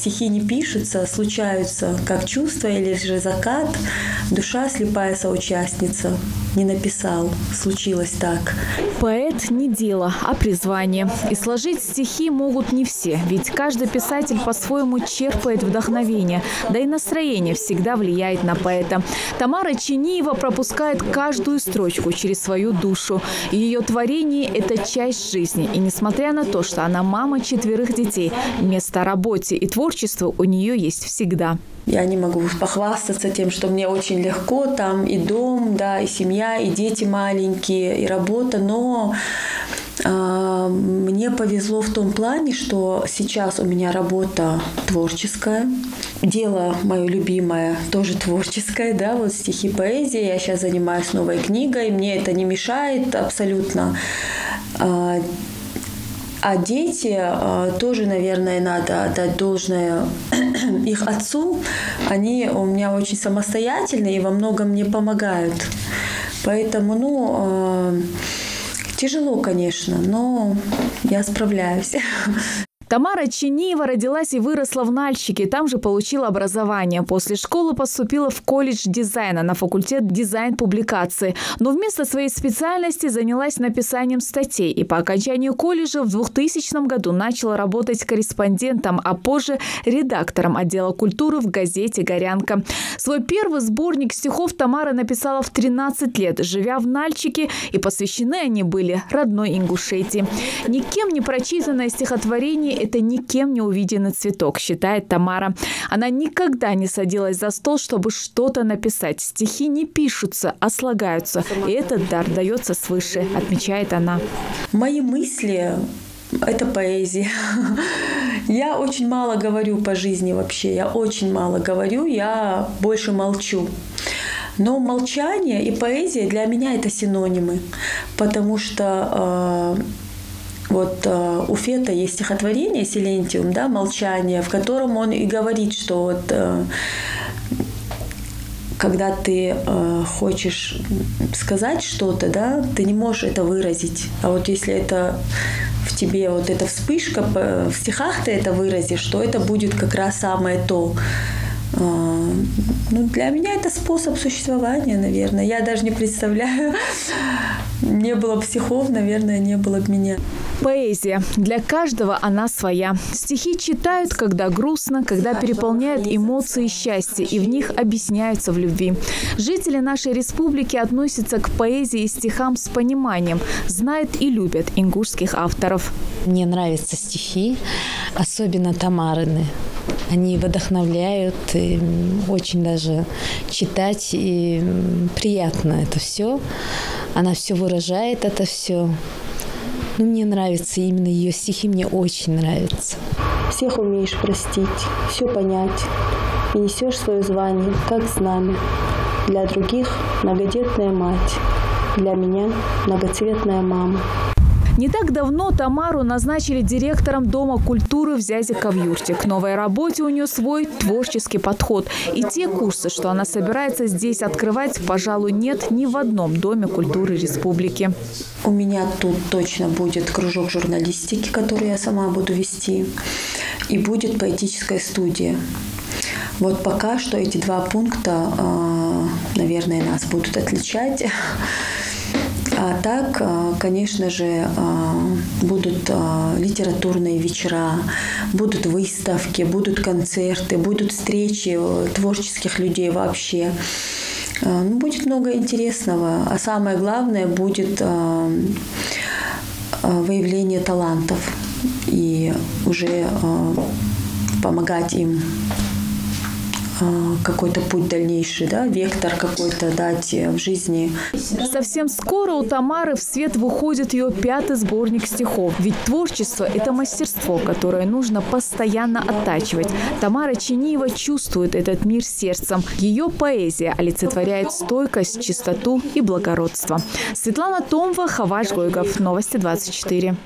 стихи не пишутся, случаются как чувства или же закат. Душа слепая соучастница. Не написал, случилось так. Поэт не дело, а призвание. И сложить стихи могут не все, ведь каждый писатель по-своему черпает вдохновение, да и настроение всегда влияет на поэта. Тамара Чиниева пропускает каждую строчку через свою душу. Ее творение – это часть жизни. И несмотря на то, что она мама 4 детей, место работе и творчеству у нее есть всегда. Я не могу похвастаться тем, что мне очень легко, там и дом, да, и семья, и дети маленькие, и работа, но мне повезло в том плане, что сейчас у меня работа творческая, дело мое любимое тоже творческое, да, вот стихи, поэзия. Я сейчас занимаюсь новой книгой, мне это не мешает абсолютно. А дети тоже, наверное, надо отдать должное их отцу. Они у меня очень самостоятельные и во многом мне помогают. Поэтому, тяжело, конечно, но я справляюсь. Тамара Чиниева родилась и выросла в Нальчике, там же получила образование. После школы поступила в колледж дизайна на факультет дизайн-публикации. Но вместо своей специальности занялась написанием статей. И по окончанию колледжа в 2000 году начала работать корреспондентом, а позже редактором отдела культуры в газете «Горянка». Свой первый сборник стихов Тамара написала в 13 лет, живя в Нальчике, и посвящены они были родной Ингушетии. Никем не прочитанное стихотворение – это никем не увиденный цветок, считает Тамара. Она никогда не садилась за стол, чтобы что-то написать. Стихи не пишутся, а слагаются. И этот дар дается свыше, отмечает она. Мои мысли – это поэзия. Я очень мало говорю по жизни вообще. Я очень мало говорю, я больше молчу. Но молчание и поэзия для меня – это синонимы. Потому что вот у Фета есть стихотворение «Силентиум», да, «Молчание», в котором он и говорит, что вот когда ты хочешь сказать что-то, да, ты не можешь это выразить. А вот если это в тебе, вот эта вспышка, в стихах ты это выразишь, то это будет как раз самое то. Ну, для меня это способ существования, наверное. Я даже не представляю. Не было бы стихов, наверное, не было бы меня. Поэзия. Для каждого она своя. Стихи читают, когда грустно, когда переполняют эмоции счастья, и в них объясняются в любви. Жители нашей республики относятся к поэзии и стихам с пониманием, знают и любят ингушских авторов. Мне нравятся стихи, особенно Тамарины. Они вдохновляют, и очень даже читать, и приятно это все. Она все выражает, это все. Ну, мне нравится именно ее стихи, мне очень нравятся. Всех умеешь простить, все понять, и несешь свое звание, как знамя. Для других многодетная мать, для меня многоцветная мама. Не так давно Тамару назначили директором Дома культуры в Зязиково-Юрте. К новой работе у нее свой творческий подход. И те курсы, что она собирается здесь открывать, пожалуй, нет ни в одном Доме культуры республики. У меня тут точно будет кружок журналистики, который я сама буду вести. И будет поэтическая студия. Вот пока что эти 2 пункта, наверное, нас будут отличать. А так, конечно же, будут литературные вечера, будут выставки, будут концерты, будут встречи творческих людей вообще. Будет много интересного. А самое главное, будет выявление талантов и уже помогать им какой-то путь дальнейший, да, вектор какой-то дать в жизни. Совсем скоро у Тамары в свет выходит ее 5-й сборник стихов. Ведь творчество – это мастерство, которое нужно постоянно оттачивать. Тамара Чиниева чувствует этот мир сердцем. Ее поэзия олицетворяет стойкость, чистоту и благородство. Светлана Томова, Хаваш Гойгов. Новости 24.